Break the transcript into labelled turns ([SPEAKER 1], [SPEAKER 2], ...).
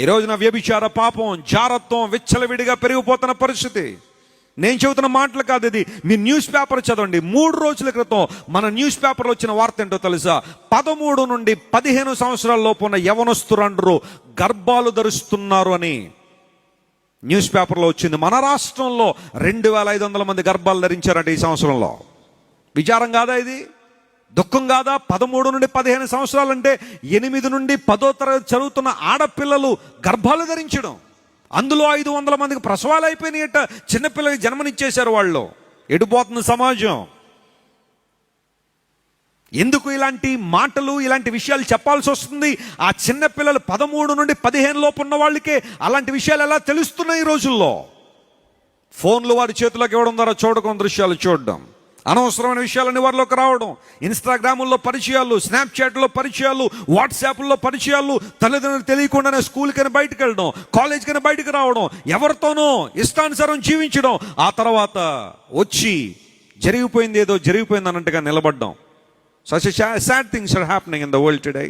[SPEAKER 1] ఈ రోజున వ్యభిచార పాపం, జారత్వం విచ్చలవిడిగా పెరిగిపోతున్న పరిస్థితి. నేను చెబుతున్న మాటలు కాదు ఇది. మీ న్యూస్ పేపర్ చదవండి. 3 రోజుల క్రితం మన న్యూస్ పేపర్లో వచ్చిన వార్త ఏంటో తెలుసా? 13 నుండి 15 సంవత్సరాల లోపు ఉన్న యవనస్తులందరూ గర్భాలు ధరిస్తున్నారు అని న్యూస్ పేపర్లో వచ్చింది. మన రాష్ట్రంలో 2500 మంది గర్భాలు ధరించారంట ఈ సంవత్సరంలో. విచారం కాదా ఇది? దుఃఖం కాదా? 13 నుండి 15 సంవత్సరాలు అంటే 8 నుండి 10వ తరగతి చదువుతున్న ఆడపిల్లలు గర్భాలు ధరించడం. అందులో 500 మందికి ప్రసవాలు అయిపోయినాయట. చిన్నపిల్లలకి జన్మనిచ్చేశారు వాళ్ళు. ఎడిపోతుంది సమాజం. ఎందుకు ఇలాంటి మాటలు, ఇలాంటి విషయాలు చెప్పాల్సి వస్తుంది? ఆ చిన్నపిల్లలు 13 నుండి 15 లోపు ఉన్న వాళ్ళకే అలాంటి విషయాలు ఎలా తెలుస్తున్నాయి ఈ రోజుల్లో? ఫోన్లు వారి చేతిలోకి ఇవ్వడం ద్వారా చూడకుండా దృశ్యాలు చూడడం, అనవసరమైన విషయాలన్నీ వారిలోకి రావడం, ఇన్స్టాగ్రాముల్లో పరిచయాలు, స్నాప్చాట్లో పరిచయాలు, వాట్సాప్లో పరిచయాలు, తల్లిదండ్రులకు తెలియకుండానే స్కూల్కైనా బయటకు వెళ్ళడం, కాలేజ్కైనా బయటకు రావడం, ఎవరితోనో ఇష్టానుసారం జీవించడం, ఆ తర్వాత వచ్చి జరిగిపోయింది ఏదో జరిగిపోయింది అన్నట్టుగా నిలబడ్డం. Such sad things are happening in the world today.